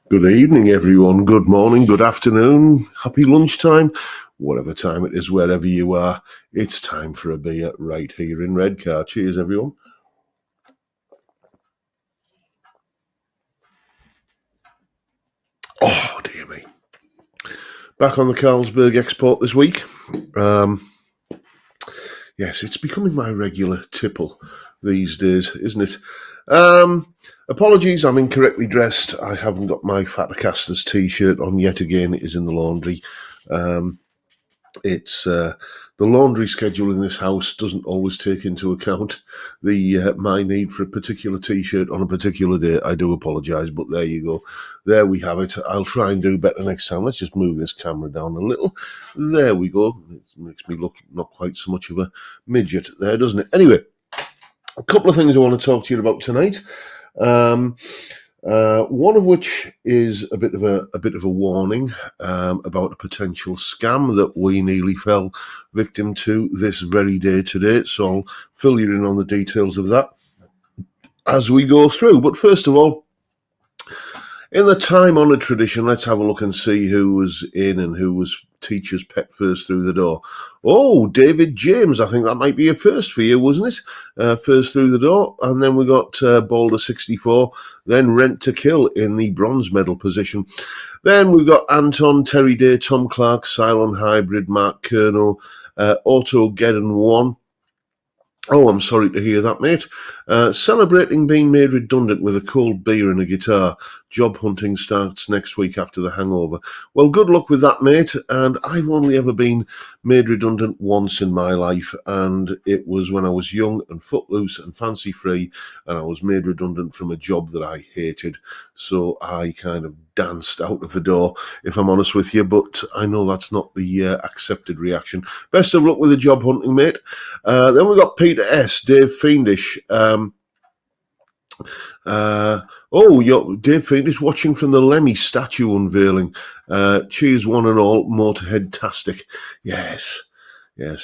Good evening, everyone. Good morning, good afternoon, happy lunchtime, whatever time it is, wherever you are. It's time for a beer right here in Redcar. Cheers, everyone. Oh, dear me. Back on the Carlsberg export this week. Yes, it's becoming my regular tipple these days, isn't it? Apologies, I'm incorrectly dressed. I haven't got my Fatacasters t-shirt on yet again. It is in the laundry. It's the laundry schedule in this house doesn't always take into account the my need for a particular t-shirt on a particular day. I do apologise, but there you go. There we have it. I'll try and do better next time. Let's just move this camera down a little. There we go. It makes me look not quite so much of a midget there, doesn't it? Anyway, a couple of things I want to talk to you about tonight. One of which is a bit of a warning about a potential scam that we nearly fell victim to this very day today. So I'll fill you in on the details of that as we go through. But first of all, in the time-honoured tradition, let's have a look and see who was in and who was teacher's pet first through the door. Oh, David James, I think that might be a first for you, wasn't it? First through the door. And then we got Boulder 64, then Rent to Kill in the bronze medal position. Then we've got Anton, Terry Day, Tom Clark, Cylon Hybrid, Mark Kerno, Auto Geddon 1. Oh, I'm sorry to hear that, mate. Celebrating being made redundant with a cold beer and a guitar. Job hunting starts next week after the hangover. Well, good luck with that, mate. And I've only ever been made redundant once in my life, and it was when I was young and footloose and fancy-free, and I was made redundant from a job that I hated. So I kind of danced out of the door, if I'm honest with you, but I know that's not the accepted reaction. Best of luck with the job hunting, mate. Then we've got Peter S., Dave Fiendish. Dave Fiendish watching from the Lemmy statue unveiling. Cheers one and all, Motorhead-tastic. Yes, the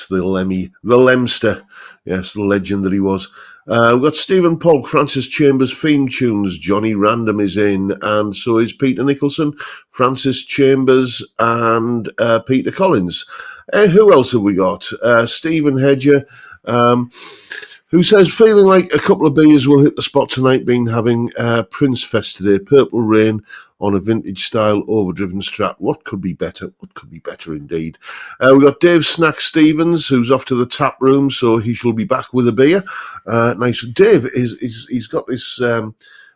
Lemster. Yes, the legend that he was. We've got Stephen Polk, Francis Chambers, theme tunes. Johnny Random is in, and so is Peter Nicholson, Francis Chambers, and Peter Collins. Who else have we got? Stephen Hedger, who says, feeling like a couple of beers will hit the spot tonight, been having Prince Fest today. Purple Rain on a vintage-style overdriven Strat. What could be better? What could be better indeed? We've got Dave Snack Stevens, who's off to the tap room, so he shall be back with a beer. Nice. Dave, he's got this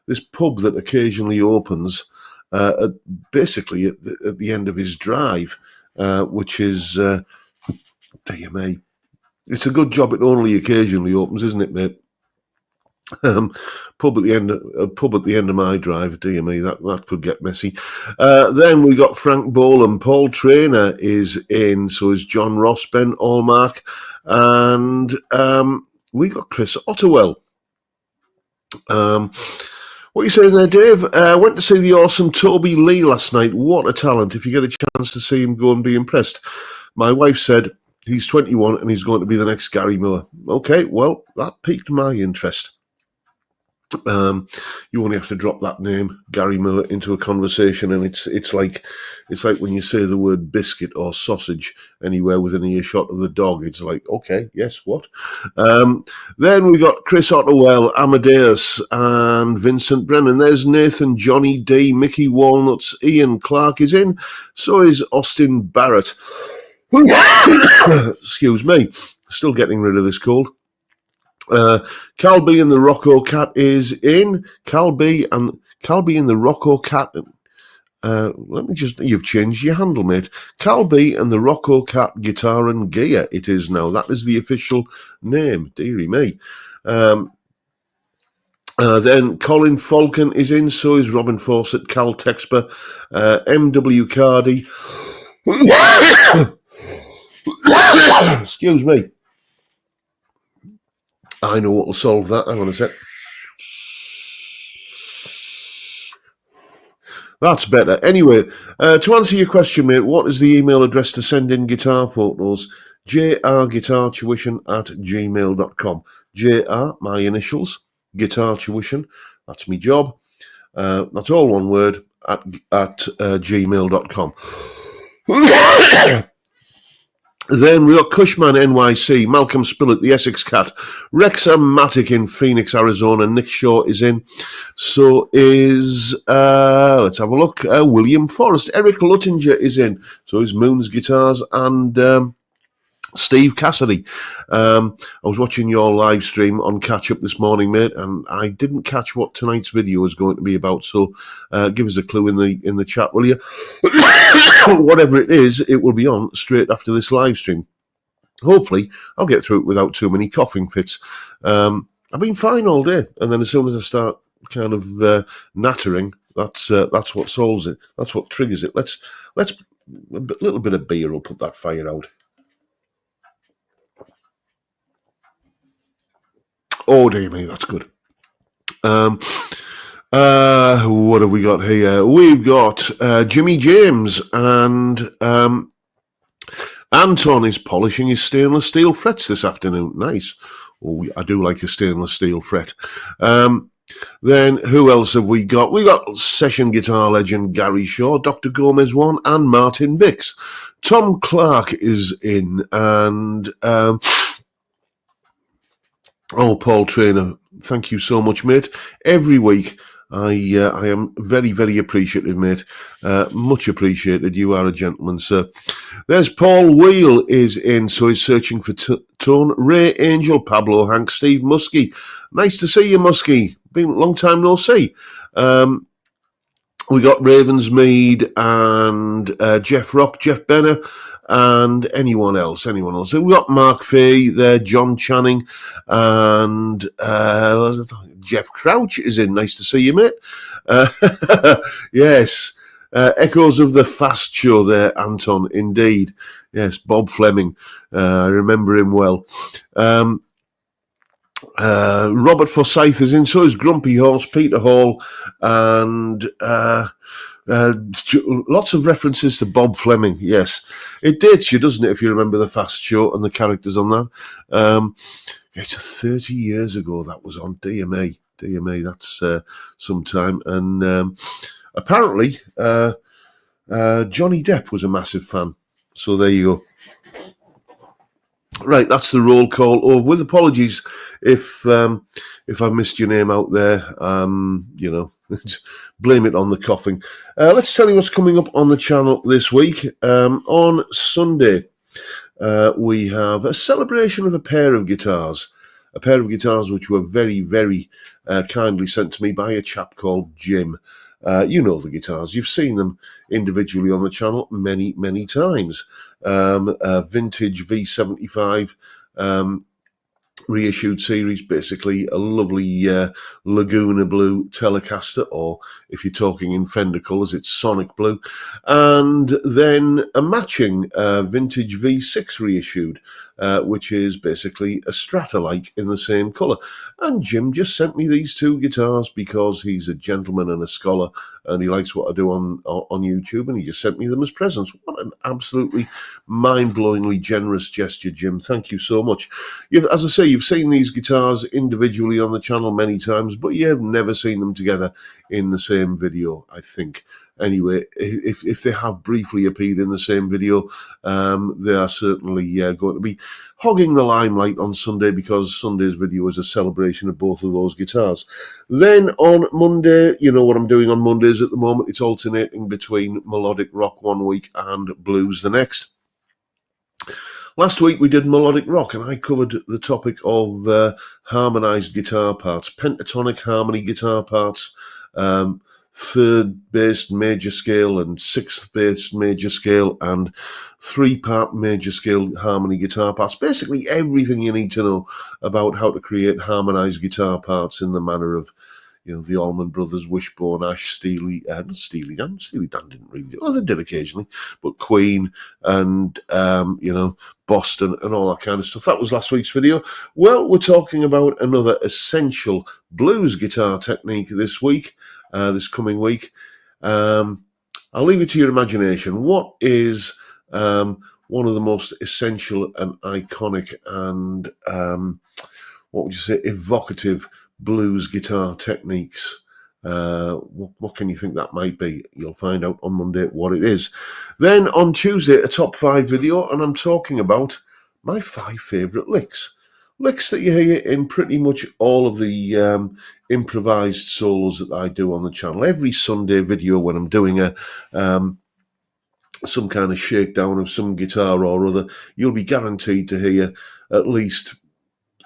this pub that occasionally opens basically at the end of his drive, which is, dear me, it's a good job it only occasionally opens, isn't it, mate? Pub at the end of my drive, dear me, that could get messy. Then we got Frank Bolam, Paul Trainer is in, so is John Ross, Ben Allmark, and we got Chris Otterwell. What are you saying there, Dave? Went to see the awesome Toby Lee last night. What a talent. If you get a chance to see him, go and be impressed. My wife said he's 21 and he's going to be the next Gary Moore. Okay, well, that piqued my interest. You only have to drop that name, Gary Moore, into a conversation, and it's like when you say the word biscuit or sausage anywhere within earshot of the dog. It's like, okay, yes, what? Then we got Chris Otterwell, Amadeus, and Vincent Brennan. There's Nathan, Johnny D, Mickey Walnuts, Ian Clark is in. So is Austin Barrett. Excuse me, still getting rid of this cold. Cal B and the Rocco Cat is in. Cal B and the Rocco Cat. You've changed your handle, mate. Cal B and the Rocco Cat Guitar and Gear. It is now. That is the official name. Dearie me. Then Colin Falcon is in. So is Robin Fawcett, Cal Texper, M.W. Cardy. Excuse me. I know what will solve that. Hang on a sec. That's better. Anyway, to answer your question, mate, what is the email address to send in guitar photos? jrguitartuition@gmail.com. JR, my initials, guitar tuition. That's me job. That's all one word gmail.com. Then we got Cushman NYC, Malcolm Spillett, the Essex Cat, Wrexham Matic in Phoenix, Arizona. Nick Shaw is in. So is, let's have a look, William Forrest. Eric Luttinger is in. So is Moon's Guitars and Steve Cassidy. I was watching your live stream on Catch Up this morning, mate, and I didn't catch what tonight's video is going to be about. So give us a clue in the chat, will you? Whatever it is, it will be on straight after this live stream. Hopefully, I'll get through it without too many coughing fits. I've been fine all day, and then as soon as I start kind of nattering, that's what solves it. That's what triggers it. Let's a little bit of beer will put that fire out. Oh, dear me, that's good. What have we got here? We've got Jimmy James and Anton is polishing his stainless steel frets this afternoon. Nice. Oh, I do like a stainless steel fret. Then who else have we got? We got session guitar legend Gary Shaw, Dr. Gomez 1, and Martin Bix. Tom Clark is in, and Paul Trainer, thank you so much, mate. Every week, I am very, very appreciative, mate. Much appreciated. You are a gentleman, sir. There's Paul Wheel is in, so he's searching for tone. Ray Angel, Pablo Hank, Steve Muskie. Nice to see you, Muskie. Been a long time no see. We got Ravensmead and Jeff Rock, Jeff Benner, and anyone else. So we got Mark Fay there, John Channing, and Jeff Crouch is in. Nice to see you, mate. Yes. Echoes of the Fast Show there, Anton, indeed. Yes, Bob Fleming. I remember him well. Robert Forsyth is in, so is Grumpy Horse, Peter Hall, and lots of references to Bob Fleming. Yes, it dates you, doesn't it, if you remember the Fast Show and the characters on that. It's 30 years ago that was on. Dear me, that's some time. And apparently Johnny Depp was a massive fan. So there you go. Right, that's the roll call over. With apologies if I missed your name out there, blame it on the coughing. Let's tell you what's coming up on the channel this week. On Sunday, we have a celebration of a pair of guitars which were very, very kindly sent to me by a chap called Jim. You know the guitars. You've seen them individually on the channel many, many times. Vintage V75 reissued series, basically a lovely Laguna Blue Telecaster, or if you're talking in Fender colours, it's Sonic Blue, and then a matching vintage V6 reissued, which is basically a Strata-like in the same colour. And Jim just sent me these two guitars because he's a gentleman and a scholar, and he likes what I do on YouTube, and he just sent me them as presents. What an absolutely mind-blowingly generous gesture, Jim. Thank you so much. As I say, you've seen these guitars individually on the channel many times, but you've never seen them together in the same video, I think. Anyway, if they have briefly appeared in the same video, they are certainly going to be hogging the limelight on Sunday, because Sunday's video is a celebration of both of those guitars. Then on Monday, you know what I'm doing on Mondays at the moment. It's alternating between melodic rock one week and blues the next. Last week we did melodic rock, and I covered the topic of harmonised guitar parts, pentatonic harmony guitar parts, third-based major scale and sixth-based major scale and three-part major scale harmony guitar parts. Basically everything you need to know about how to create harmonised guitar parts in the manner of, the Allman Brothers, Wishbone Ash, Steely Dan didn't really do it. They did occasionally, but Queen and, Boston and all that kind of stuff. That was last week's video. Well, we're talking about another essential blues guitar technique this week, this coming week. I'll leave it to your imagination. What is one of the most essential and iconic and, evocative blues guitar techniques? What can you think that might be? You'll find out on Monday what it is. Then on Tuesday, a top 5 video, and I'm talking about my 5 favourite licks. Licks that you hear in pretty much all of the improvised solos that I do on the channel. Every Sunday video when I'm doing a some kind of shakedown of some guitar or other, you'll be guaranteed to hear at least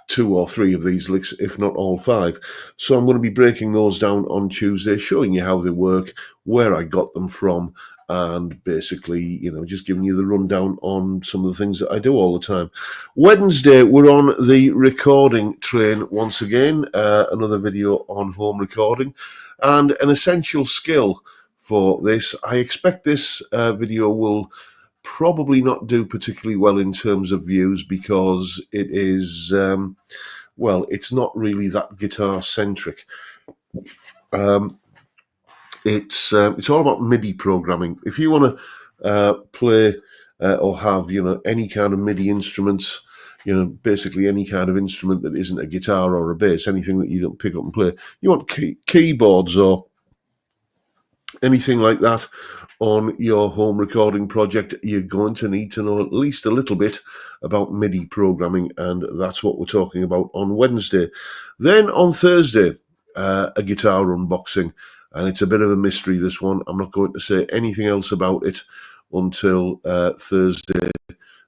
2 or 3 of these licks, if not all 5. So I'm going to be breaking those down on Tuesday, showing you how they work, where I got them from, and basically, you know, just giving you the rundown on some of the things that I do all the time. Wednesday, we're on the recording train once again, another video on home recording, and an essential skill for this. I expect this video will probably not do particularly well in terms of views because it is, well, it's not really that guitar centric. It's all about MIDI programming. If you want to play or have, you know, any kind of MIDI instruments, you know, basically any kind of instrument that isn't a guitar or a bass, anything that you don't pick up and play, you want keyboards or anything like that on your home recording project, you're going to need to know at least a little bit about MIDI programming, and that's what we're talking about on Wednesday. Then on Thursday, a guitar unboxing, and it's a bit of a mystery, this one. I'm not going to say anything else about it until Thursday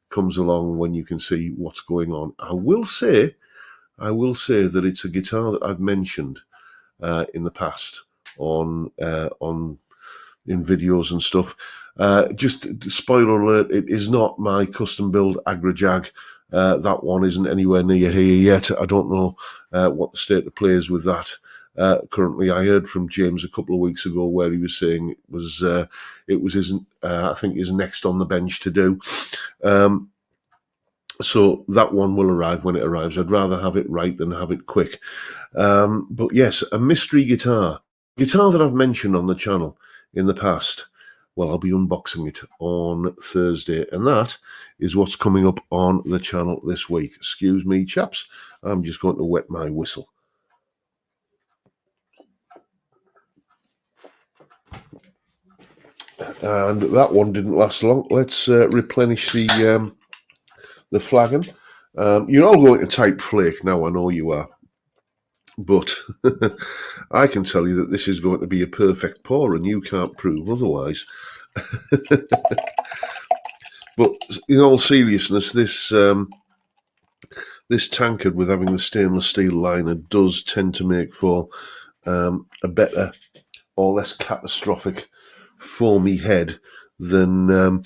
comes along, when you can see what's going on. I will say that it's a guitar that I've mentioned in the past on in videos and stuff. Just spoiler alert, it is not my custom build Agrajag. That one isn't anywhere near here yet. I don't know what the state of play is with that currently. I heard from James a couple of weeks ago where he was saying it was his I think his next on the bench to do. So that one will arrive when it arrives. I'd rather have it right than have it quick. But yes, a mystery guitar that I've mentioned on the channel in the past. Well, I'll be unboxing it on Thursday, and that is what's coming up on the channel this week. Excuse me, chaps. I'm just going to wet my whistle. And that one didn't last long. Let's replenish the flagon. You're all going to type flake now, I know you are. But I can tell you that this is going to be a perfect pour, and you can't prove otherwise. But in all seriousness, this tankard with having the stainless steel liner does tend to make for a better or less catastrophic foamy head than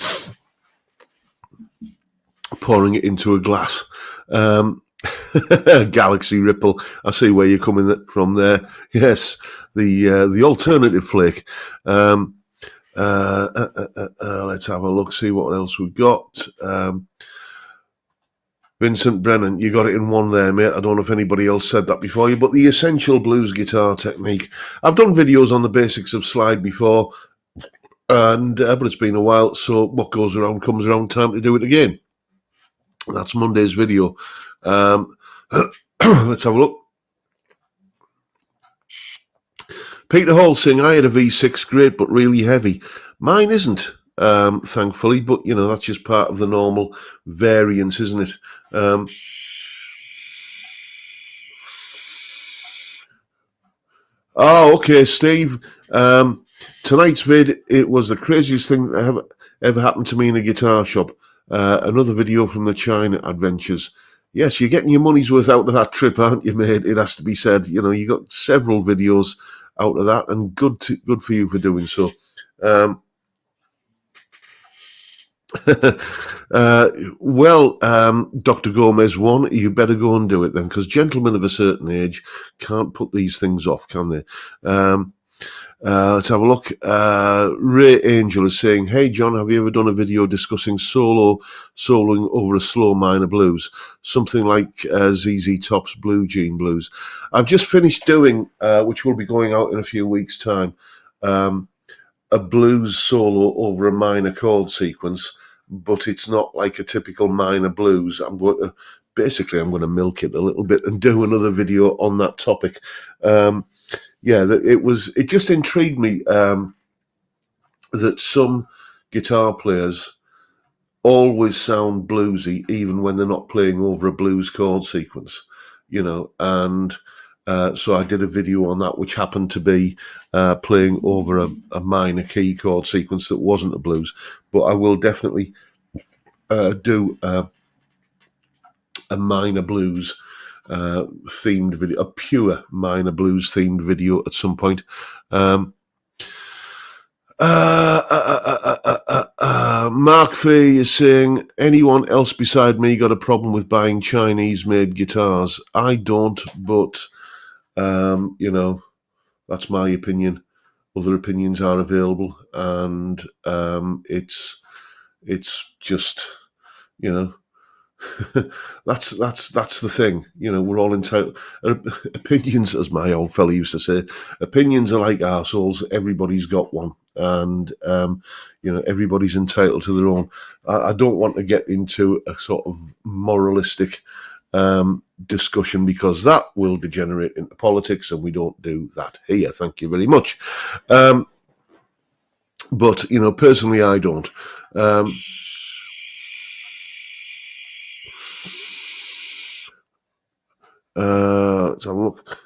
pouring it into a glass. Galaxy Ripple, I see where you're coming from there. Yes, the alternative flake. Let's have a look, see what else we've got. Vincent Brennan, you got it in one there, mate. I don't know if anybody else said that before you, but the essential blues guitar technique. I've done videos on the basics of slide before, and but it's been a while, so what goes around comes around. Time to do it again. That's Monday's video. Let's have a look. Peter Hall saying, I had a V6, great but really heavy. Mine isn't, thankfully, but, you know, that's just part of the normal variance, isn't it? Oh, okay, Steve. Tonight's vid, it was the craziest thing that ever happened to me in a guitar shop. Another video from the China adventures. Yes, you're getting your money's worth out of that trip, aren't you, mate? It has to be said. You know, you got several videos out of that, and good for you for doing so. Well, Dr. Gomez, one, you better go and do it then, because gentlemen of a certain age can't put these things off, can they? Let's have a look. Ray Angel is saying, hey, John, have you ever done a video discussing soloing over a slow minor blues? Something like ZZ Top's Blue Jean Blues. I've just finished doing, which will be going out in a few weeks' time, a blues solo over a minor chord sequence, but it's not like a typical minor blues. I'm going to milk it a little bit and do another video on that topic. it just intrigued me that some guitar players always sound bluesy, even when they're not playing over a blues chord sequence, and so I did a video on that, which happened to be playing over a minor key chord sequence that wasn't a blues, but I will definitely do a minor blues themed video, a pure minor blues themed video at some point. Mark Fee is saying, anyone else beside me got a problem with buying Chinese-made guitars? I don't, but, that's my opinion. Other opinions are available, and it's just, that's the thing. We're all entitled. Opinions, as my old fella used to say, opinions are like arseholes. Everybody's got one, and everybody's entitled to their own. I don't want to get into a sort of moralistic discussion, because that will degenerate into politics, and we don't do that here. Thank you very much. But personally, I don't. Let's have a look.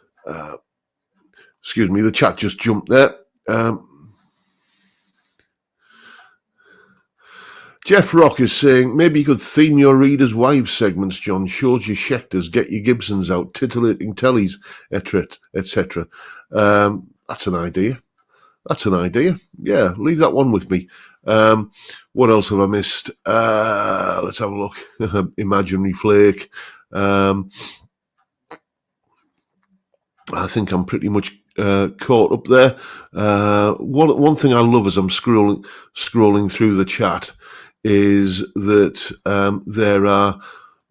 Excuse me, the chat just jumped there. Jeff Rock is saying, maybe you could theme your Reader's Wives segments, John. Shows your Schecters, get your Gibsons out, titillating tellies, etc. That's an idea. Yeah, leave that one with me. What else have I missed? Let's have a look. Imaginary Flake. I think I'm pretty much caught up there. One thing I love as I'm scrolling through the chat is that there are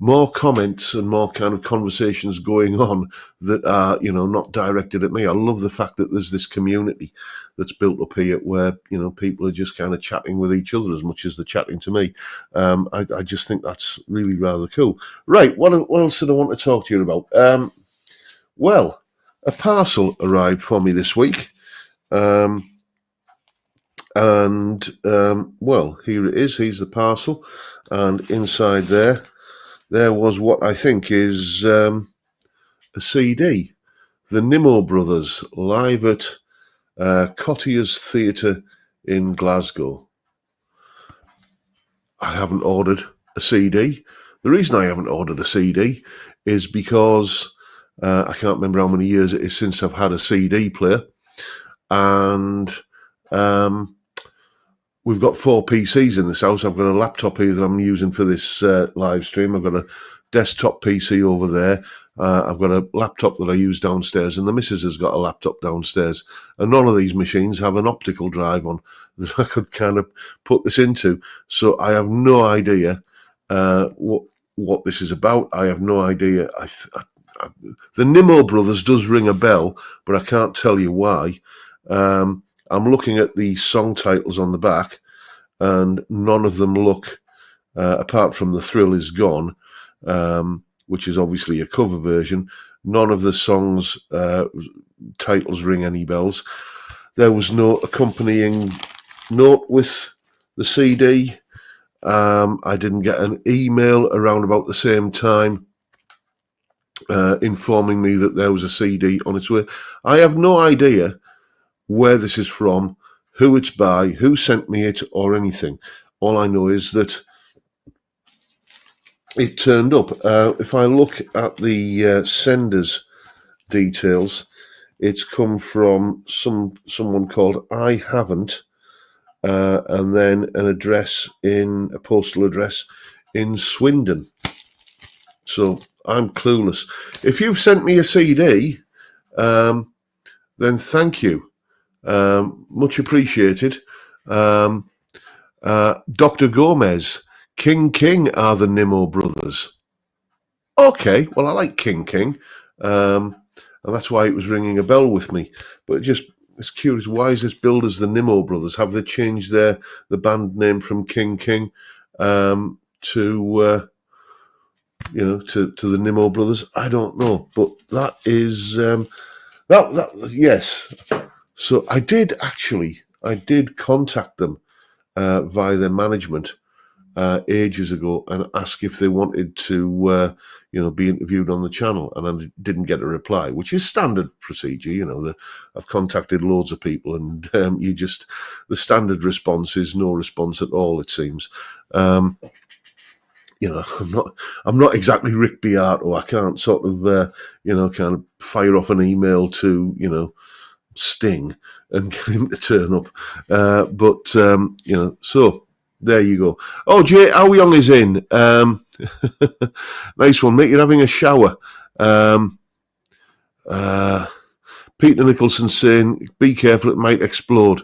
more comments and more kind of conversations going on that are, not directed at me. I love the fact that there's this community that's built up here where, people are just kind of chatting with each other as much as they're chatting to me. I just think that's really rather cool. Right, what else did I want to talk to you about? Well, a parcel arrived for me this week. Well, here it is. Here's the parcel. And inside there was what I think is a CD. The Nimmo Brothers, live at Cottier's Theatre in Glasgow. I haven't ordered a CD. The reason I haven't ordered a CD is because I can't remember how many years it is since I've had a CD player. And we've got 4 PCs in this house. I've got a laptop here that I'm using for this live stream. I've got a desktop PC over there. I've got a laptop that I use downstairs, and the missus has got a laptop downstairs. And none of these machines have an optical drive on that I could kind of put this into. So I have no idea what this is about. I have no idea. The Nimmo Brothers does ring a bell, but I can't tell you why. I'm looking at the song titles on the back, and none of them look, apart from The Thrill Is Gone, which is obviously a cover version, none of the songs' titles ring any bells. There was no accompanying note with the CD. I didn't get an email around about the same time informing me that there was a CD on its way. I have no idea where this is from, who it's by, who sent me it, or anything. All I know is that it turned up. If I look at the sender's details, it's come from someone called I Haven't, and then a postal address in Swindon. So I'm clueless. If you've sent me a CD, then thank you. Much appreciated. Dr. Gomez, King are the Nimmo Brothers. Okay, well, I like King. And that's why it was ringing a bell with me. But it's curious, why is this billed as the Nimmo Brothers? Have they changed the band name from King to the Nimmo Brothers? I don't know. But that is Yes. So I did contact them via their management ages ago and ask if they wanted to, be interviewed on the channel, and I didn't get a reply, which is standard procedure. I've contacted loads of people, and the standard response is no response at all. It seems. I'm not exactly Rick Beato. I can't sort of, kind of fire off an email to, Sting and get him to turn up. So there you go. Oh, Jay, How Young is in. Nice one, mate. You're having a shower. Peter Nicholson saying, be careful, it might explode.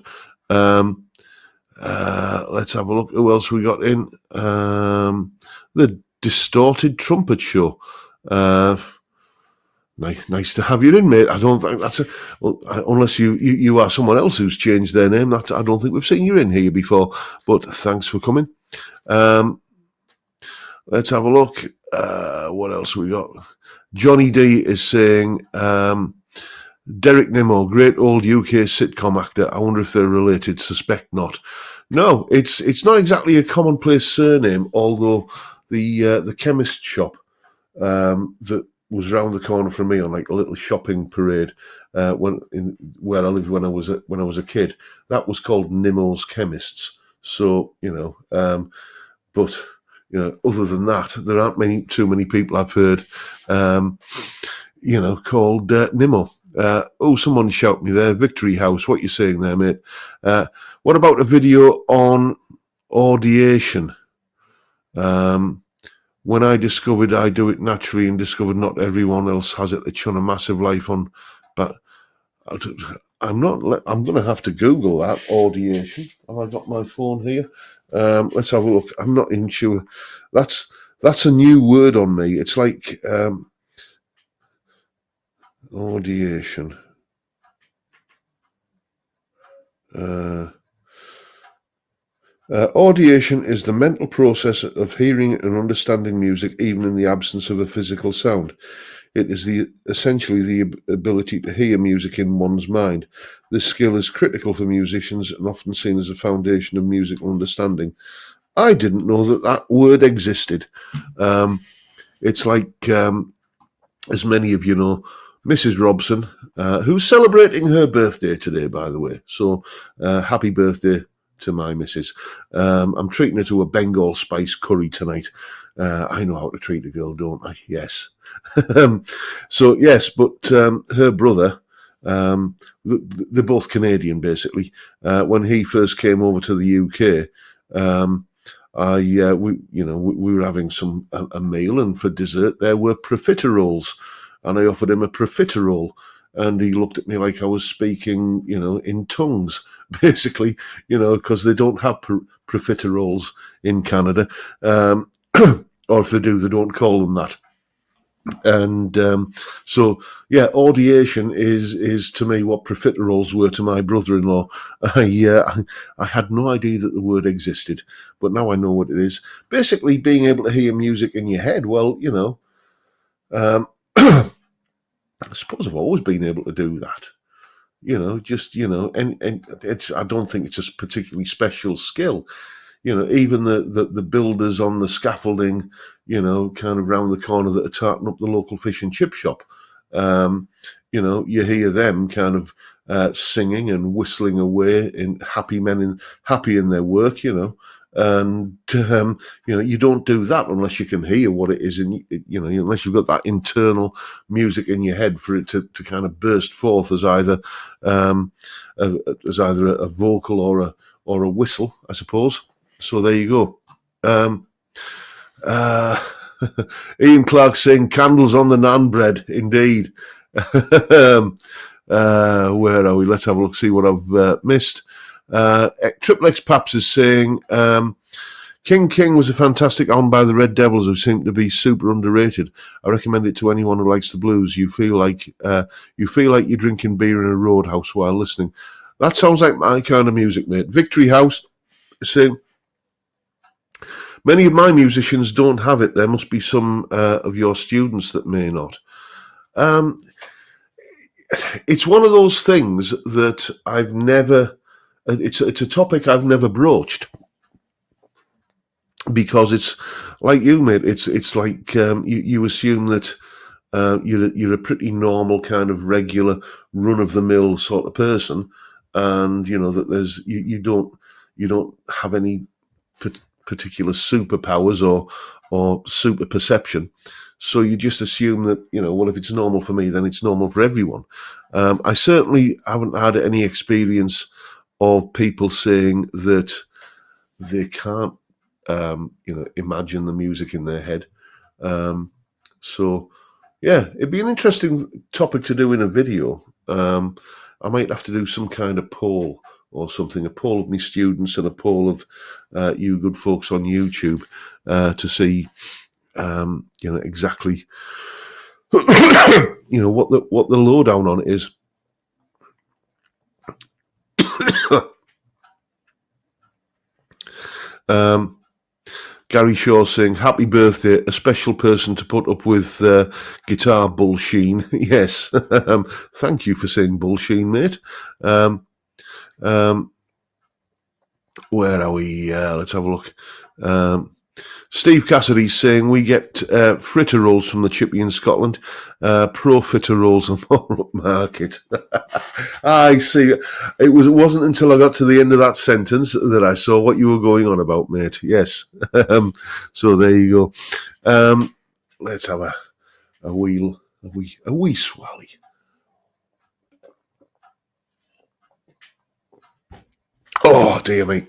Let's have a look. Who else we got in? The Distorted Trumpet Show. Nice to have you in, mate. I don't think that's unless you are someone else who's changed their name. I don't think we've seen you in here before. But thanks for coming. Let's have a look. What else we got? Johnny D is saying, Derek Nimmo, great old UK sitcom actor. I wonder if they're related. Suspect not. No, it's not exactly a commonplace surname, although the chemist shop that was round the corner from me on like a little shopping parade where I lived when I was a kid, that was called Nimmo's Chemists. So but other than that, there aren't too many people I've heard called Nimmo. Someone shout me there. Victory House, what you saying there, mate? What about a video on audiation? When I discovered I do it naturally and discovered not everyone else has it, it shone a massive life on. But I'm going to have to Google that, audiation. Have I got my phone here? Let's have a look. I'm not even sure. That's a new word on me. It's like audiation. Audiation is the mental process of hearing and understanding music even in the absence of a physical sound. It is essentially the ability to hear music in one's mind. This skill is critical for musicians and often seen as a foundation of musical understanding. I didn't know that word existed. It's like, as many of you know, Mrs. Robson, who's celebrating her birthday today, by the way. So happy birthday to my missus. I'm treating her to a Bengal spice curry tonight. I know how to treat a girl, don't I? Yes. So yes, but her brother, they're both Canadian, basically. When he first came over to the UK, we were having a meal, and for dessert there were profiteroles, and I offered him a profiterole. And he looked at me like I was speaking, in tongues, basically, because they don't have profiteroles in Canada. Or if they do, they don't call them that. And so, yeah, audiation is to me what profiteroles were to my brother-in-law. I had no idea that the word existed, but now I know what it is. Basically, being able to hear music in your head. Well, I suppose I've always been able to do that, and it's, I don't think it's a particularly special skill. Even the builders on the scaffolding, kind of round the corner that are tarting up the local fish and chip shop, you hear them kind of singing and whistling away, happy in their work, and you don't do that unless you can hear what it is, and unless you've got that internal music in your head for it to kind of burst forth as either a vocal or a whistle, I suppose. So there you go. Ian Clark saying candles on the naan bread, indeed. Where are we? Let's have a look, see what I've missed. Triple X Paps is saying King was a fantastic album by the Red Devils, who seem to be super underrated. I recommend it to anyone who likes the blues. You feel like you're drinking beer in a roadhouse while listening. That sounds like my kind of music, mate. Victory House is saying many of my musicians don't have it. There must be some of your students that may not. it's one of those things that I've never. It's a topic I've never broached, because it's like you, mate. It's like you assume that you're a pretty normal kind of regular run of the mill sort of person, and you know that you don't have any particular superpowers or super perception. So you just assume that, you know, well, if it's normal for me, then it's normal for everyone. I certainly haven't had any experience of people saying that they can't, imagine the music in their head. So, yeah, it'd be an interesting topic to do in a video. I might have to do some kind of poll or something, a poll of my students and a poll of you good folks on YouTube to see, exactly, what the lowdown on it is. Gary Shaw saying, happy birthday, a special person to put up with guitar bullsheen. Yes, thank you for saying bullsheen, mate. Where are we? Let's have a look. Steve Cassidy's saying, we get fritter rolls from the chippy in Scotland. Pro fritter rolls are more upmarket. I see. It wasn't until I got to the end of that sentence that I saw what you were going on about, mate. Yes. So there you go. Let's have a wee swally. Oh dear me.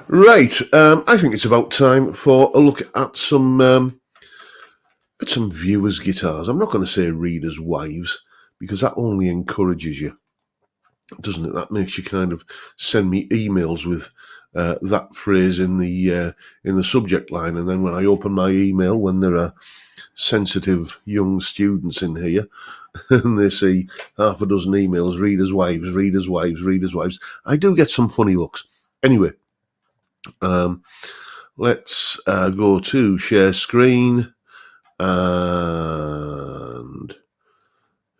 Right, I think it's about time for a look at some viewers' guitars. I'm not going to say readers' wives, because that only encourages you, doesn't it? That makes you kind of send me emails with that phrase in the subject line, and then when I open my email, when there are sensitive young students in here, and they see half a dozen emails, readers' wives, readers' wives, readers' wives, I do get some funny looks. Anyway. Let's go to share screen, and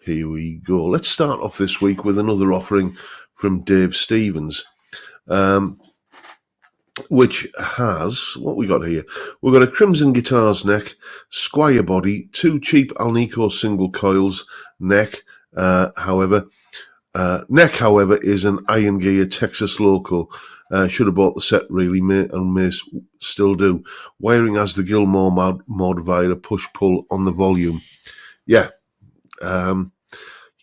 here we go. Let's start off this week with another offering from Dave Stevens, which has, what we got here? We've got a Crimson Guitars neck, Squire body, 2 cheap Alnico single coils neck. However, is an Iron Gear Texas Loco. Should have bought the set, really, and may still do. Wiring has the Gilmore mod via a push-pull on the volume. Yeah, you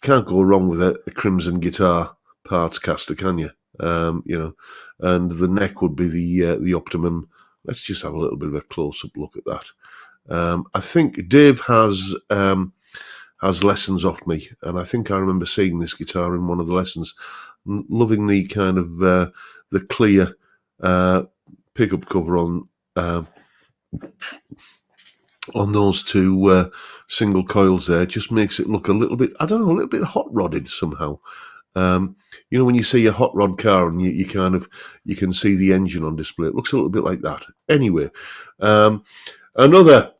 can't go wrong with a Crimson Guitar parts caster, can you? And the neck would be the optimum. Let's just have a little bit of a close-up look at that. I think Dave has lessons off me, and I think I remember seeing this guitar in one of the lessons. Loving the kind of the clear pickup cover on those 2 single coils there. Just makes it look a little bit, I don't know, a little bit hot rodded somehow. When you see a hot rod car and you can see the engine on display, it looks a little bit like that. Anyway, another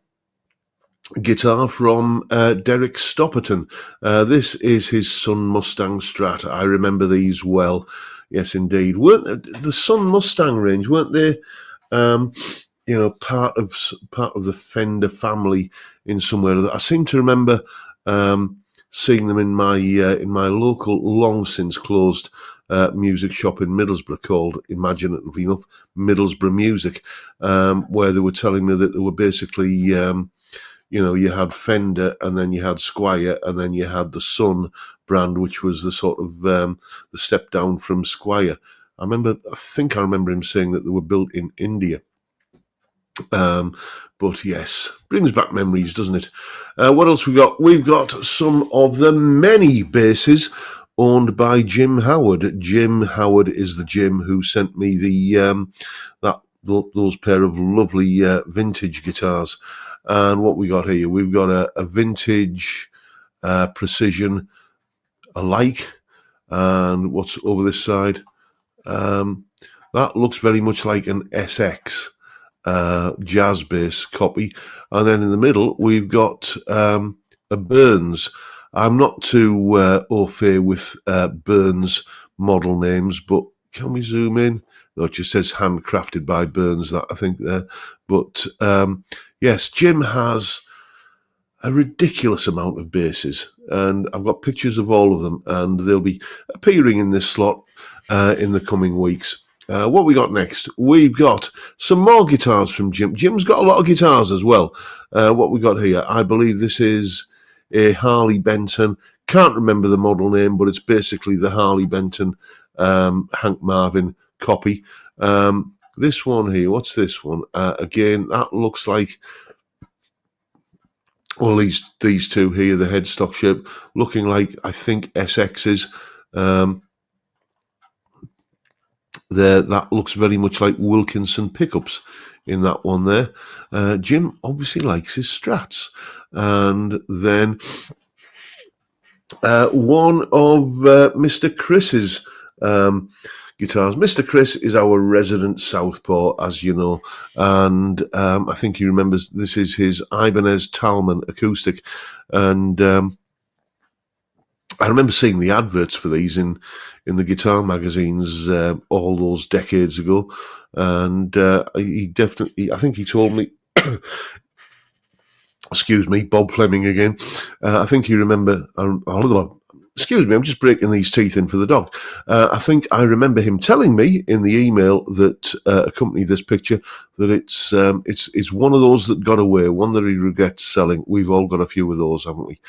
guitar from Derek Stopperton. This is his Sun Mustang Strat. I remember these well. Yes, indeed. Weren't the Sun Mustang range? Weren't they? Part of the Fender family in somewhere. I seem to remember seeing them in my local, long since closed music shop in Middlesbrough called, imaginatively enough, Middlesbrough Music, where they were telling me that they were basically. You had Fender, and then you had Squire, and then you had the Sun brand, which was the sort of the step down from Squire. I think I remember him saying that they were built in India. But yes, brings back memories, doesn't it? What else we got? We've got some of the many basses owned by Jim Howard. Jim Howard is the Jim who sent me those pair of lovely vintage guitars. And what we got here? We've got a vintage Precision alike, and what's over this side? That looks very much like an SX jazz bass copy, and then in the middle we've got a Burns. I'm not too au fait with Burns model names, but can we zoom in? No, it just says handcrafted by Burns, that I think there. But yes, Jim has a ridiculous amount of bases, and I've got pictures of all of them, and they'll be appearing in this slot in the coming weeks. What we got next? We've got some more guitars from Jim. Jim's got a lot of guitars as well. What we got here? I believe this is a Harley Benton. Can't remember the model name, but it's basically the Harley Benton Hank Marvin copy. This one here, what's this one? Again, that looks like, well, these two here, the headstock shape, looking like, I think, SXs. That looks very much like Wilkinson pickups in that one there. Jim obviously likes his Strats. And then one of Mr. Chris's guitars. Mr. Chris is our resident southpaw, as you know, and I think he remembers this is his Ibanez Talman acoustic, and I remember seeing the adverts for these in the guitar magazines all those decades ago, and he definitely, I think he told me, excuse me, Bob Fleming again, I think you remember, excuse me, I'm just breaking these teeth in for the dog. I think I remember him telling me in the email that accompanied this picture that it's one of those that got away, one that he regrets selling. We've all got a few of those, haven't we?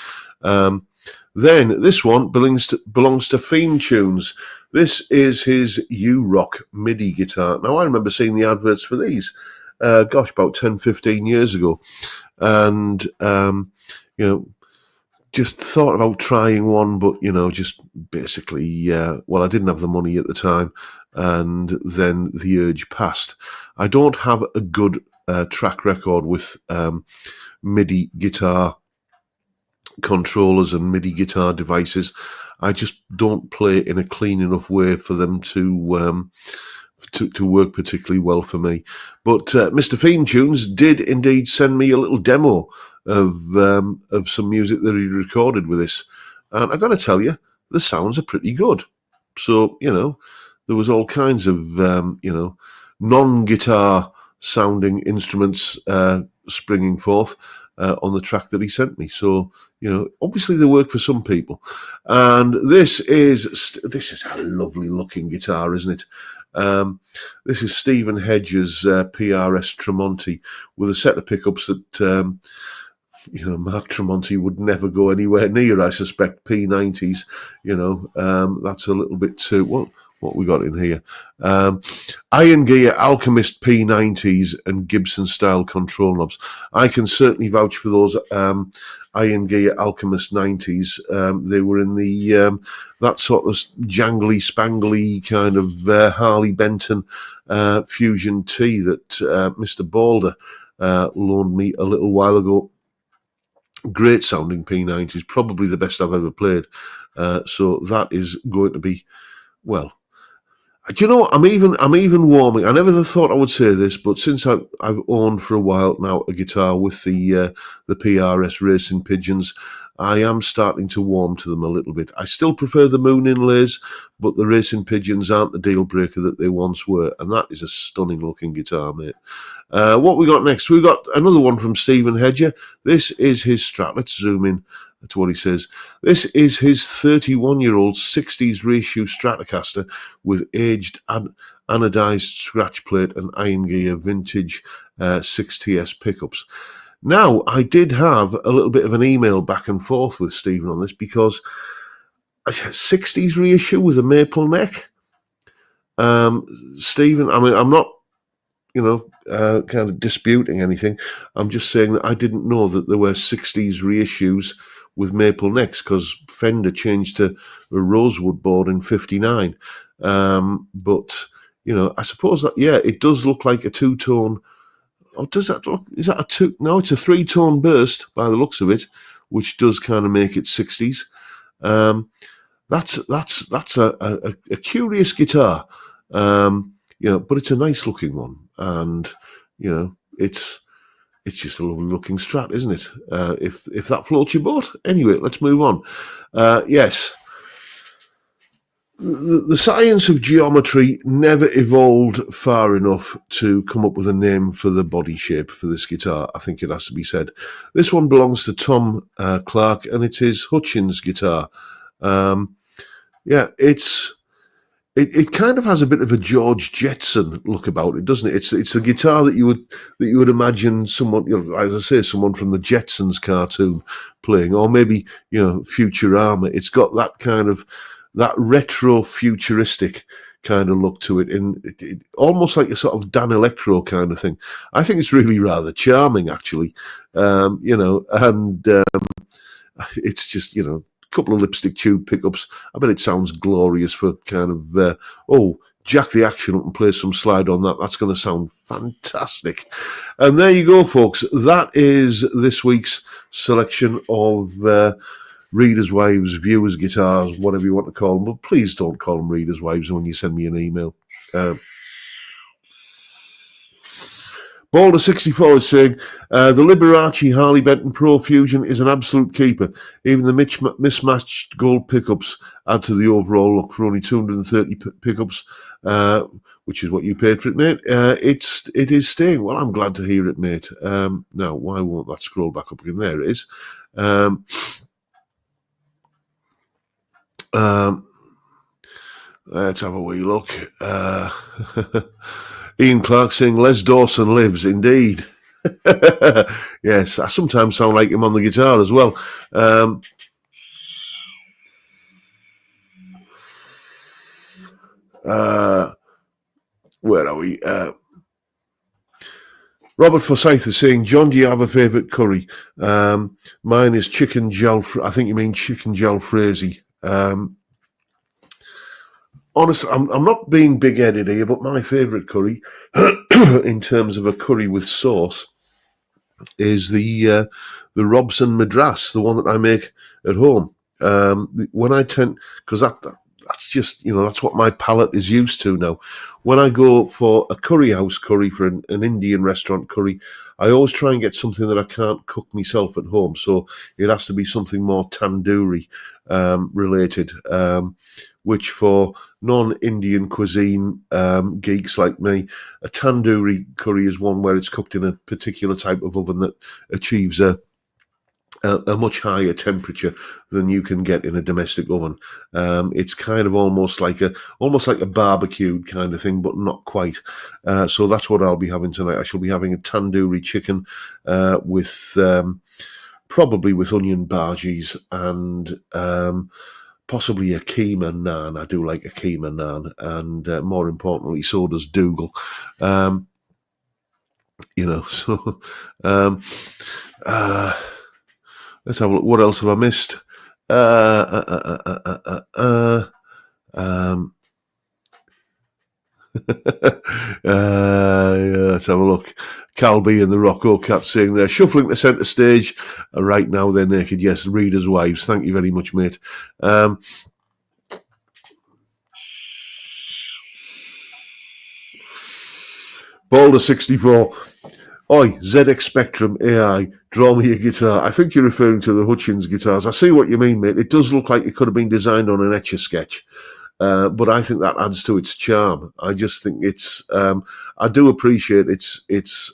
Then this one belongs to Fiend Tunes. This is his U-Rock MIDI guitar. Now, I remember seeing the adverts for these, about 10, 15 years ago. And, just thought about trying one, but, just basically, I didn't have the money at the time. And then the urge passed. I don't have a good track record with MIDI guitar controllers and MIDI guitar devices. I just don't play in a clean enough way for them to work particularly well for me. But Mr. Fiend Tunes did indeed send me a little demo of some music that he recorded with this, and I got to tell you, the sounds are pretty good. So there was all kinds of non-guitar sounding instruments springing forth on the track that he sent me. So obviously they work for some people. And this is a lovely looking guitar, isn't it? This is Stephen Hedges' PRS Tremonti with a set of pickups that Mark Tremonti would never go anywhere near. I suspect P90s. That's a little bit too what we got in here. Iron Gear Alchemist P90s and Gibson style control knobs. I can certainly vouch for those Iron Gear Alchemist 90s. They were in the that sort of jangly, spangly kind of Harley Benton Fusion T that Mr. Balder loaned me a little while ago. Great sounding P90s, probably the best I've ever played. So that is going to be, well, do you know what? I'm even warming. I never thought I would say this, but since I've owned for a while now a guitar with the PRS Racing Pigeons, I am starting to warm to them a little bit. I still prefer the Moon inlays, but the Racing Pigeons aren't the deal breaker that they once were, and that is a stunning looking guitar, mate. What we got next? We got another one from Stephen Hedger. This is his Strat. Let's zoom in to what he says. This is his 31-year-old 60s reissue Stratocaster with aged anodized scratch plate and Iron Gear vintage 6TS pickups. Now, I did have a little bit of an email back and forth with Stephen on this because 60s reissue with a maple neck. Stephen, I mean, I'm not, kind of disputing anything. I'm just saying that I didn't know that there were 60s reissues with maple necks because Fender changed to a rosewood board in '59. But I suppose that it does look like a two-tone. Oh, does that look? Is that a two? No, it's a three-tone burst by the looks of it, which does kind of make it 60s. That's a curious guitar, but it's a nice looking one, and it's it's just a lovely looking Strat, isn't it? If that floats your boat. Anyway, let's move on. Yes. The science of geometry never evolved far enough to come up with a name for the body shape for this guitar. I think it has to be said. This one belongs to Tom Clark, and it's his Hutchins guitar. It kind of has a bit of a George Jetson look about it, doesn't it? It's a guitar that you would imagine someone, as I say, someone from the Jetsons cartoon playing, or maybe Futurama. It's got that kind of that retro futuristic kind of look to it, it almost like a sort of Dan Electro kind of thing. I think it's really rather charming, actually. It's just couple of lipstick tube pickups. I bet it sounds glorious for kind of jack the action up and play some slide on that. That's going to sound fantastic. And there you go, folks. That is this week's selection of readers' wives, viewers' guitars, whatever you want to call them. But please don't call them readers' wives when you send me an email. Boulder64 is saying, the Liberace Harley Benton Pro Fusion is an absolute keeper. Even the mismatched gold pickups add to the overall look. For only 230 pickups, which is what you paid for it, mate. It is staying. Well, I'm glad to hear it, mate. Now, why won't that scroll back up again? There it is. Let's have a wee look. Ian Clark saying, Les Dawson lives, indeed. Yes, I sometimes sound like him on the guitar as well. Where are we? Robert Forsyth is saying, John, do you have a favourite curry? Mine is chicken gel. I think you mean chicken jalfrezi. Honestly, I'm not being big-headed here, but my favourite curry, in terms of a curry with sauce, is the Robson Madras, the one that I make at home. Because that's just that's what my palate is used to now. When I go for a curry house curry, for an Indian restaurant curry, I always try and get something that I can't cook myself at home. So it has to be something more tandoori related. Which for non-Indian cuisine geeks like me, a tandoori curry is one where it's cooked in a particular type of oven that achieves a much higher temperature than you can get in a domestic oven. It's kind of almost like a barbecued kind of thing, but not quite. So that's what I'll be having tonight. I shall be having a tandoori chicken with probably with onion bhajis and possibly a keema naan. I do like a keema naan, and more importantly, so does Dougal. So let's have a look. What else have I missed? Let's have a look. Calby and the Rocco Cat saying they're shuffling to centre stage. Right now they're naked. Yes, readers' wives. Thank you very much, mate. Boulder64. Oi, ZX Spectrum AI, draw me a guitar. I think you're referring to the Hutchins guitars. I see what you mean, mate. It does look like it could have been designed on an Etch-a-Sketch. But I think that adds to its charm. I just think it's. I do appreciate it's.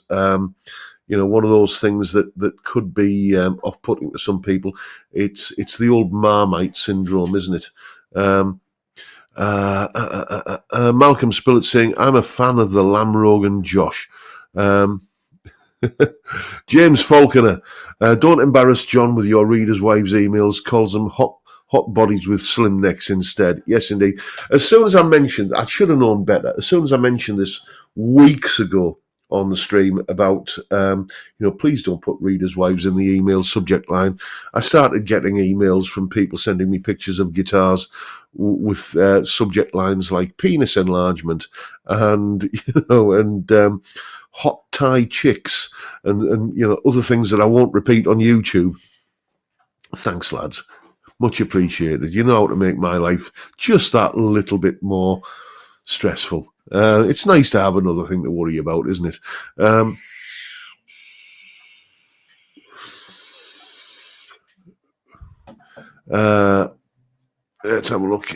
One of those things that could be off-putting to some people. It's the old Marmite syndrome, isn't it? Malcolm Spillett saying, "I'm a fan of the Lamrogan Josh." James Falconer, don't embarrass John with your readers' wives' emails. Calls them hot bodies with slim necks instead. Yes, indeed. As soon as I mentioned, I should have known better. As soon as I mentioned this weeks ago on the stream about, please don't put readers' wives in the email subject line, I started getting emails from people sending me pictures of guitars with subject lines like penis enlargement and, hot Thai chicks and other things that I won't repeat on YouTube. Thanks, lads. Much appreciated. You know how to make my life just that little bit more stressful. It's nice to have another thing to worry about, isn't it? Let's have a look.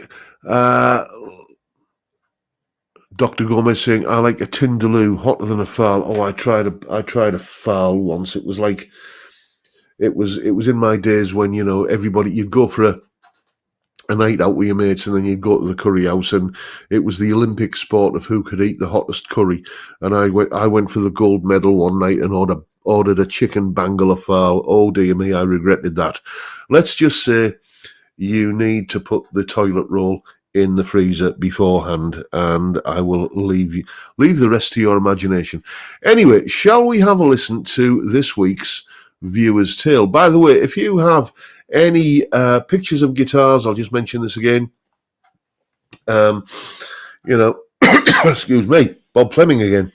Dr. Gomez saying, I like a Tindaloo hotter than a fowl. Oh, I tried a fowl once. It was like, it was in my days when, you know, everybody, you'd go for a night out with your mates and then you'd go to the curry house, and it was the Olympic sport of who could eat the hottest curry. And I went for the gold medal one night and ordered a chicken Bangala fowl. Oh dear me, I regretted that. Let's just say you need to put the toilet roll in the freezer beforehand, and I will leave the rest to your imagination. Anyway, shall we have a listen to this week's Viewer's Tale? By the way, if you have any pictures of guitars, I'll just mention this again. You know, excuse me, Bob Fleming again.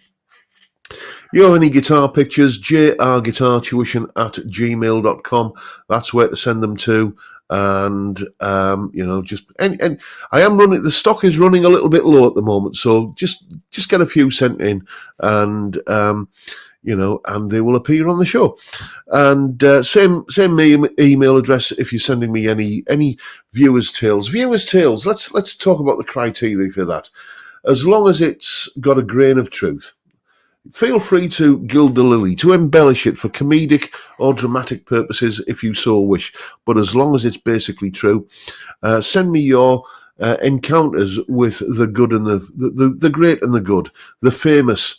You have any guitar pictures, jrguitartuition@gmail.com. That's where to send them to. And, you know, and I am running, the stock is running a little bit low at the moment. So just get a few sent in, and, you know, and they will appear on the show. And same email address if you're sending me any viewers' tales. Viewers' tales. Let's talk about the criteria for that. As long as it's got a grain of truth. Feel free to gild the lily, to embellish it for comedic or dramatic purposes if you so wish. But as long as it's basically true, send me your encounters with the good and the great and the good, the famous,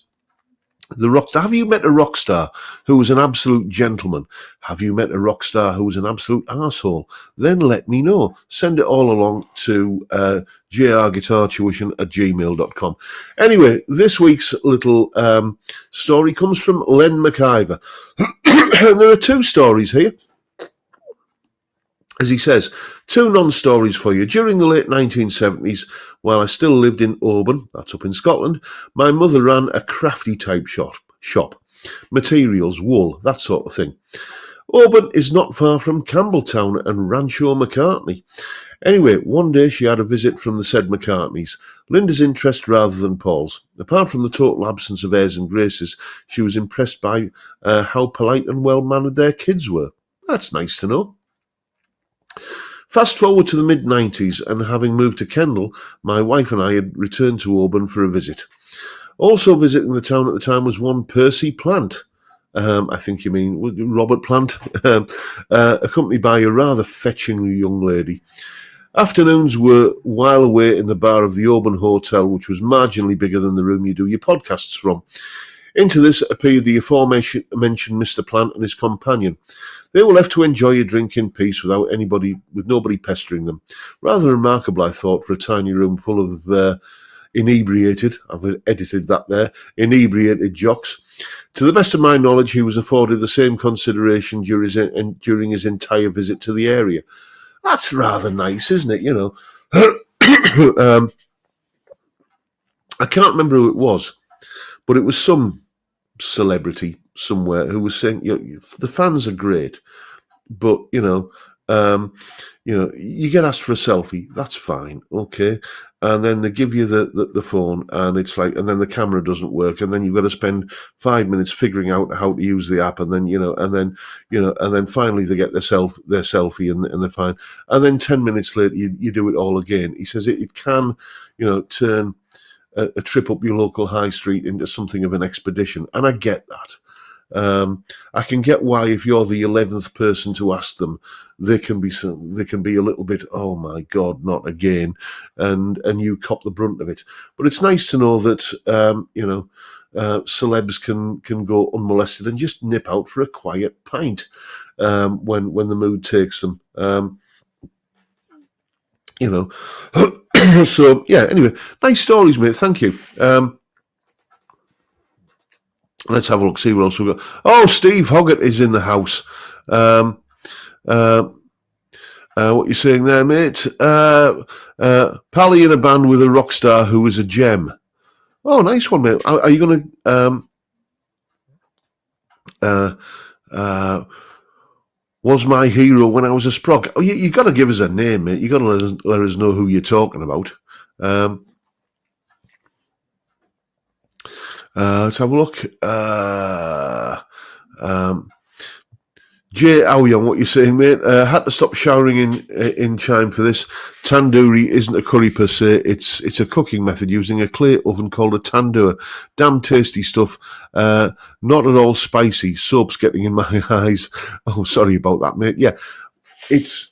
the rock star. Have you met a rock star who was an absolute gentleman? Have you met a rock star who was an absolute arsehole? Then let me know. Send it all along to jrguitartuition@gmail.com. Anyway, this week's little story comes from Len McIver. And there are two stories here. As he says, two non-stories for you. During the late 1970s, while I still lived in Oban, that's up in Scotland, my mother ran a crafty type shop. Materials, wool, that sort of thing. Oban is not far from Campbelltown and Rancho McCartney. Anyway, one day she had a visit from the said McCartneys. Linda's interest rather than Paul's. Apart from the total absence of airs and graces, she was impressed by how polite and well-mannered their kids were. That's nice to know. Fast forward to the mid-90s, and having moved to Kendal, my wife and I had returned to Auburn for a visit. Also visiting the town at the time was one Percy Plant. I think you mean Robert Plant, accompanied by a rather fetching young lady. Afternoons were while away in the bar of the Auburn Hotel, which was marginally bigger than the room you do your podcasts from. Into this appeared the aforementioned Mr. Plant and his companion. They were left to enjoy a drink in peace with nobody pestering them. Rather remarkable, I thought, for a tiny room full of inebriated, I've edited that there, inebriated jocks. To the best of my knowledge, he was afforded the same consideration during his entire visit to the area. That's rather nice, isn't it? You know, I can't remember who it was, but it was some celebrity somewhere who was saying, the fans are great, but you get asked for a selfie, that's fine, okay, and then they give you the phone, and it's like, and then the camera doesn't work, and then you've got to spend 5 minutes figuring out how to use the app, and then and then finally they get their selfie, and they're fine, and then 10 minutes later you do it all again. He says it can, turn a trip up your local high street into something of an expedition, and I get that. I can get why, if you're the 11th person to ask them, they can be a little bit, oh my God, not again, and you cop the brunt of it. But it's nice to know that celebs can go unmolested and just nip out for a quiet pint when the mood takes them. So yeah. Anyway, nice stories, mate. Thank you. Let's have a look, see what else we've got. Oh, Steve Hoggett is in the house. What you saying there, mate? Pally in a band with a rock star who was a gem. Oh, nice one, mate. Are you going to... was my hero when I was a sprog? Oh, you got to give us a name, mate. You got to let us know who you're talking about. Let's have a look. Jay Aoyong, what you saying, mate? Had to stop showering in time for this. Tandoori isn't a curry per se. It's a cooking method using a clay oven called a tandoor. Damn tasty stuff. Not at all spicy. Soap's getting in my eyes. Oh, sorry about that, mate. Yeah, it's.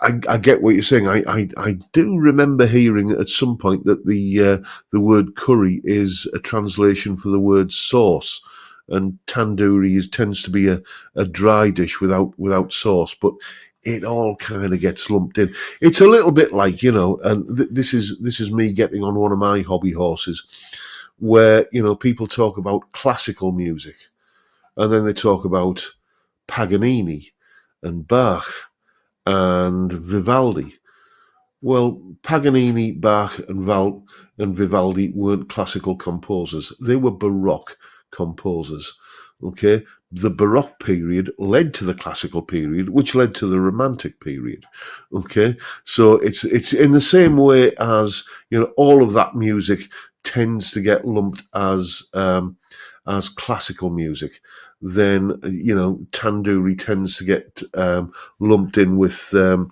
I get what you're saying. I do remember hearing at some point that the word curry is a translation for the word sauce, and tandoori tends to be a dry dish without sauce, but it all kind of gets lumped in. It's a little bit like, and this is me getting on one of my hobby horses, where people talk about classical music, and then they talk about Paganini and Bach and Vivaldi. Well, Paganini, Bach, and Vivaldi weren't classical composers. They were Baroque composers. Okay? The Baroque period led to the classical period, which led to the Romantic period. Okay? So it's in the same way as, all of that music tends to get lumped as classical music. Then, tandoori tends to get lumped in with the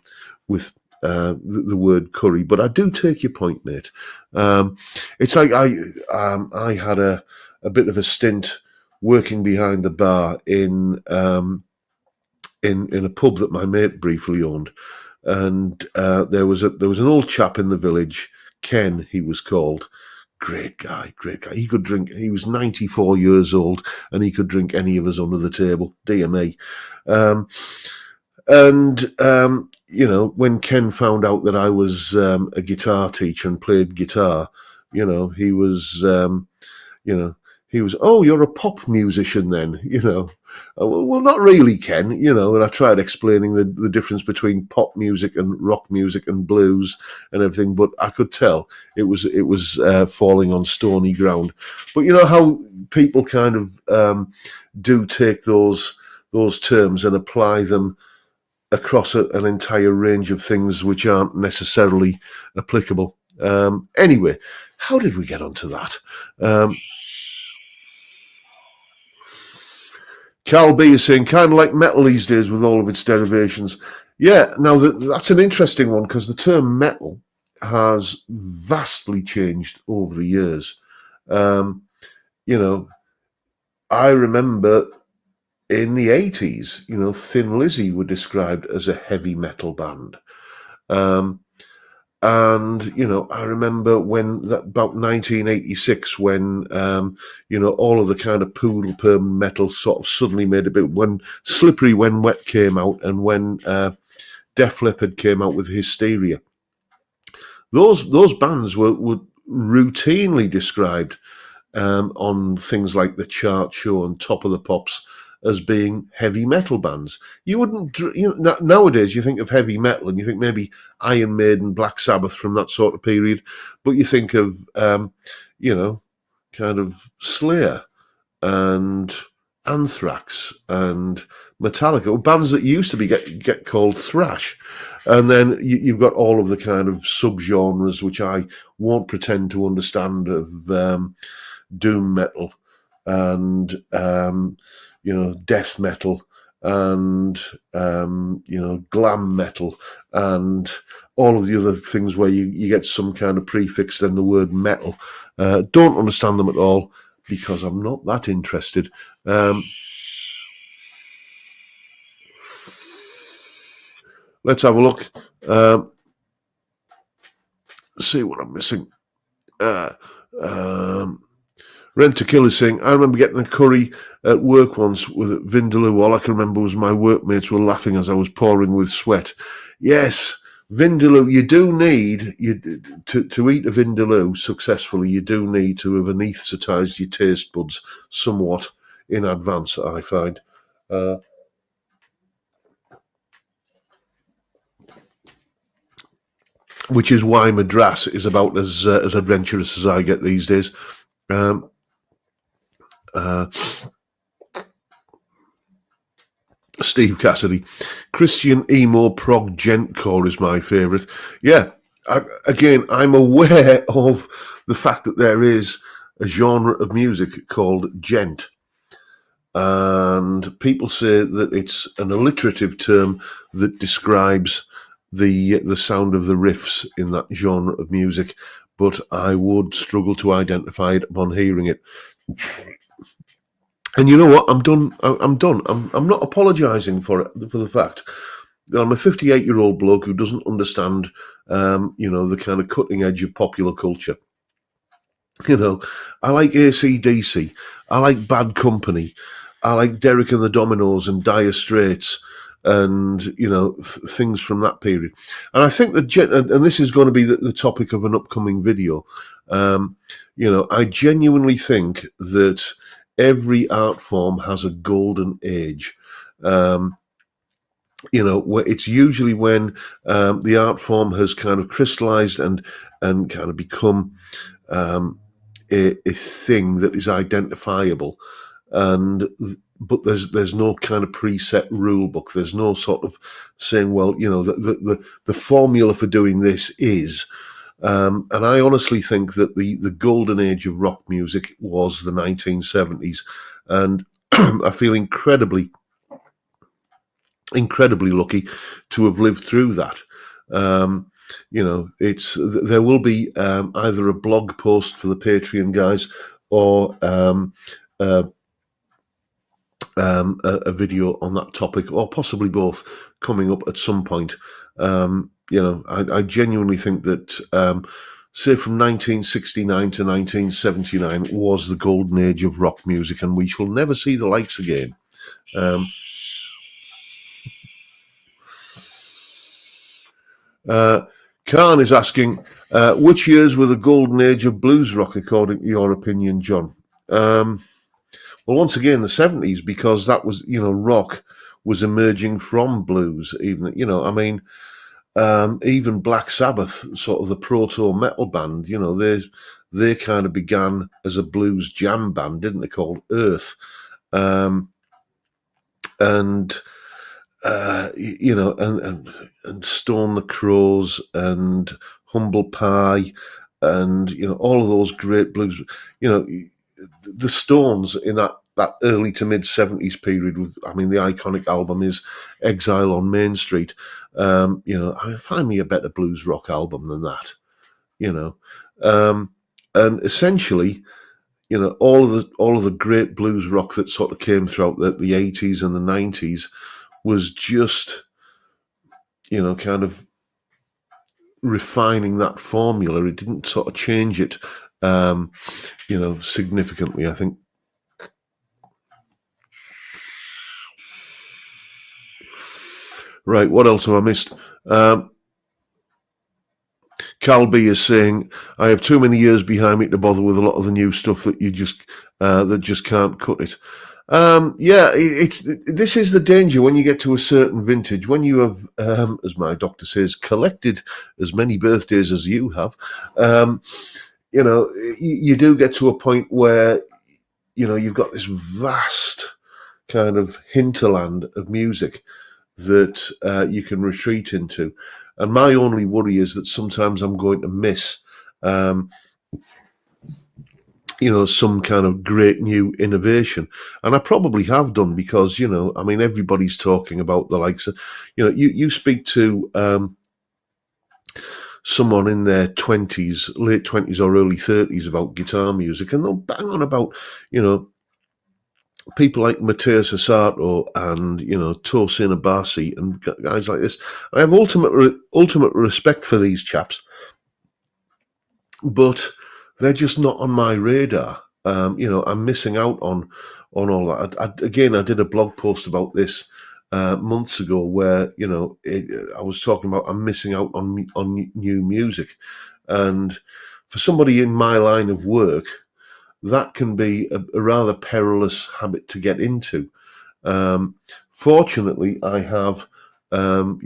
word curry. But I do take your point, mate. It's like I had a bit of a stint working behind the bar in a pub that my mate briefly owned, and there was an old chap in the village, Ken, he was called. Great guy. He could drink. He was 94 years old, and he could drink any of us under the table. Dear me. When Ken found out that I was a guitar teacher and played guitar, he was, oh, you're a pop musician then, Well, not really, Ken, and I tried explaining the difference between pop music and rock music and blues and everything, but I could tell it was falling on stony ground. But you know how people kind of do take those terms and apply them across an entire range of things which aren't necessarily applicable. Anyway, how did we get onto that? Carl B is saying, kind of like metal these days with all of its derivations. Yeah, now that's an interesting one because the term metal has vastly changed over the years. I remember in the 80s, Thin Lizzy were described as a heavy metal band. I remember about 1986 when, all of the kind of poodle perm metal sort of suddenly made a bit, when Slippery When Wet came out and when Def Leppard came out with Hysteria. Those bands were routinely described on things like the Chart Show and Top of the Pops as being heavy metal bands. You wouldn't, nowadays you think of heavy metal and you think maybe Iron Maiden, Black Sabbath from that sort of period, but you think of, kind of Slayer and Anthrax and Metallica, bands that used to be get called thrash. And then you've got all of the kind of subgenres, which I won't pretend to understand, of doom metal and death metal and glam metal and all of the other things where you get some kind of prefix, then the word metal. Don't understand them at all because I'm not that interested. Let's have a look. See what I'm missing. Rent to Kill is saying, I remember getting a curry at work once with Vindaloo. All I can remember was my workmates were laughing as I was pouring with sweat. Yes, Vindaloo, you do need, to eat a Vindaloo successfully, you do need to have anaesthetised your taste buds somewhat in advance, I find. Which is why Madras is about as adventurous as I get these days. Steve Cassidy, Christian emo prog gentcore is my favourite. Yeah, I'm aware of the fact that there is a genre of music called gent, and people say that it's an alliterative term that describes the sound of the riffs in that genre of music, but I would struggle to identify it upon hearing it. And you know what? I'm done. I'm done. I'm not apologising for it, for the fact that I'm a 58-year-old bloke who doesn't understand, the kind of cutting edge of popular culture. I like AC/DC. I like Bad Company. I like Derek and the Dominoes and Dire Straits, and things from that period. And I think that, and this is going to be the topic of an upcoming video. I genuinely think that every art form has a golden age. It's usually when the art form has kind of crystallized and kind of become a thing that is identifiable, but there's no kind of preset rule book. There's no sort of saying, well, the formula for doing this is. And I honestly think that the golden age of rock music was the 1970s, and I feel incredibly lucky to have lived through that. There will be either a blog post for the Patreon guys or a video on that topic, or possibly both, coming up at some point. I genuinely think that, say, from 1969 to 1979 was the golden age of rock music, and we shall never see the likes again. Khan is asking, which years were the golden age of blues rock, according to your opinion, John? Well, once again, the 70s, because that was, rock was emerging from blues. Even, even Black Sabbath, sort of the proto metal band, they kind of began as a blues jam band, didn't they? Called Earth, and Stone the Crows and Humble Pie, and all of those great blues. The Stones in that early to mid 70s period. The iconic album is Exile on Main Street. I find me a better blues rock album than that. And essentially, all of the great blues rock that sort of came throughout the 80s and the 90s was just, kind of refining that formula. It didn't sort of change it, significantly, I think. Right, what else have I missed? Cal B is saying, I have too many years behind me to bother with a lot of the new stuff that you just can't cut it. This is the danger when you get to a certain vintage, when you have, as my doctor says, collected as many birthdays as you have. You do get to a point where, you've got this vast kind of hinterland of music that you can retreat into. And my only worry is that sometimes I'm going to miss, some kind of great new innovation. And I probably have done, because, everybody's talking about the likes of, you speak to someone in their 20s, late 20s or early 30s about guitar music, and they'll bang on about, people like Matthias Asato and, Tosin Abasi and guys like this. I have ultimate respect for these chaps, but they're just not on my radar. I'm missing out on all that. I did a blog post about this months ago, where I was talking about I'm missing out on new music, and for somebody in my line of work, that can be a rather perilous habit to get into. Fortunately, I have, kind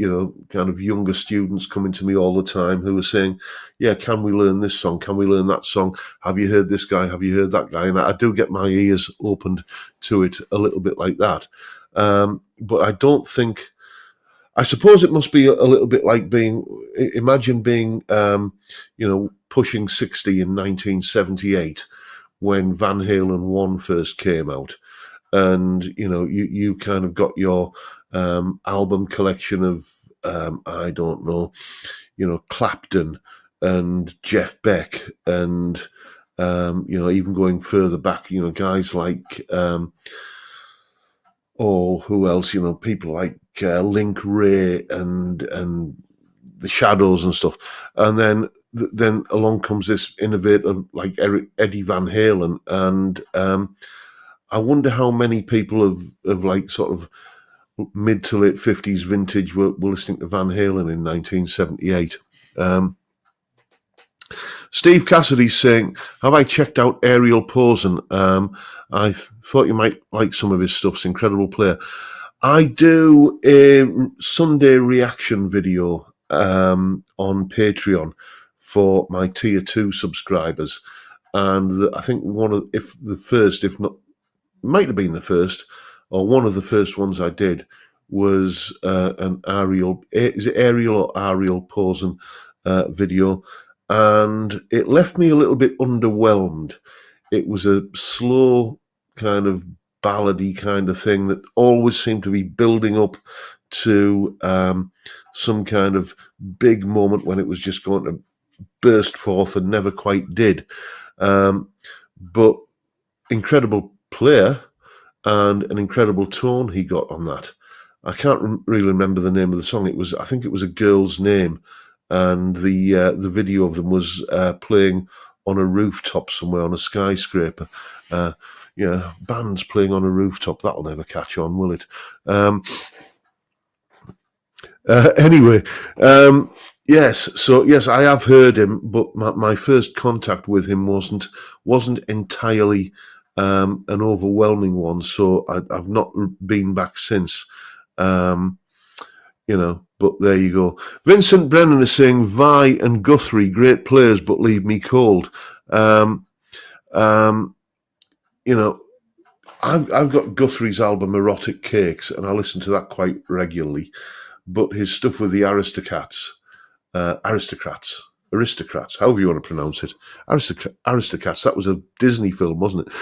of younger students coming to me all the time who are saying, yeah, can we learn this song? Can we learn that song? Have you heard this guy? Have you heard that guy? And I do get my ears opened to it a little bit like that. But I don't think, I suppose it must be a little bit like imagine being, pushing 60 in 1978, when Van Halen 1 first came out, and you kind of got your album collection of I don't know, Clapton and Jeff Beck, and even going further back, guys like who else? People like Link Ray and the Shadows and stuff, and then along comes this innovator like Eddie Van Halen, and I wonder how many people of like sort of mid to late 50s vintage were listening to Van Halen in 1978. Steve Cassidy's saying, have I checked out Ariel Posen? I thought you might like some of his stuff. It's an incredible player. I do a Sunday reaction video on Patreon for my tier 2 subscribers. And I think if not, might have been the first, or one of the first ones I did was an Ariel, is it Ariel or Ariel Posen video? And it left me a little bit underwhelmed. It was a slow kind of ballady kind of thing that always seemed to be building up to some kind of big moment when it was just going to burst forth and never quite did. But incredible player and an incredible tone he got on that. I can't really remember the name of the song. I think it was a girl's name. And the video of them was playing on a rooftop somewhere on a skyscraper. Bands playing on a rooftop, that'll never catch on, will it? Anyway, yes, I have heard him, but my first contact with him wasn't entirely an overwhelming one, so I've not been back since. But there you go. Vincent Brennan is saying Vi and Guthrie, great players, but leave me cold. I've got Guthrie's album Erotic Cakes, and I listen to that quite regularly. But his stuff with the aristocrats, however you want to pronounce it, aristocrats. That was a Disney film, wasn't it?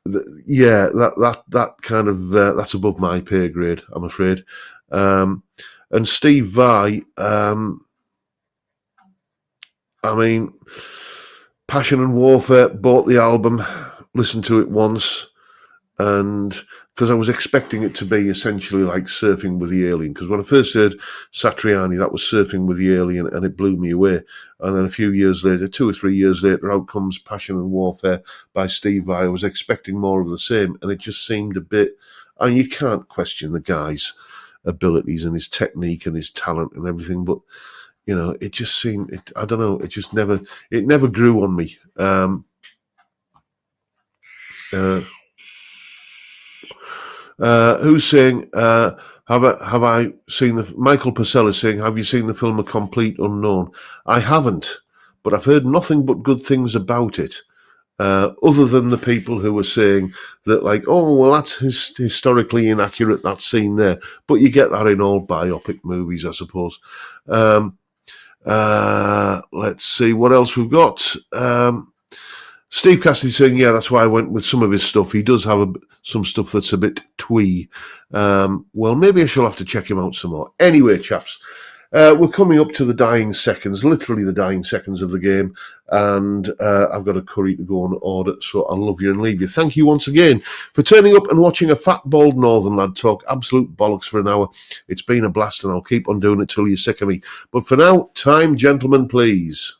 That kind of that's above my pay grade, I'm afraid. And Steve Vai, Passion and Warfare, bought the album, listened to it once, and because I was expecting it to be essentially like Surfing with the Alien, because when I first heard Satriani, that was Surfing with the Alien, and it blew me away. And then a few years later, 2 or 3 years later, out comes Passion and Warfare by Steve Vai. I was expecting more of the same, and it just seemed a bit, and you can't question the guy's abilities and his technique and his talent and everything, but it just seemed, I don't know, it never grew on me. Who's saying have I seen Michael Parcel is saying, have you seen the film A Complete Unknown? I haven't, but I've heard nothing but good things about it. Other than the people who were saying that, like, oh, well, that's historically inaccurate, that scene there. But you get that in all biopic movies, I suppose. Let's see what else we've got. Steve Cassidy saying, yeah, that's why I went with some of his stuff. He does have some stuff that's a bit twee. Well, maybe I shall have to check him out some more. Anyway, chaps, we're coming up to the dying seconds, literally the dying seconds of the game, and I've got a curry to go and order, so I'll love you and leave you. Thank you once again for turning up and watching a fat, bald northern lad talk absolute bollocks for an hour. It's been a blast, and I'll keep on doing it till you're sick of me. But for now, time, gentlemen, please.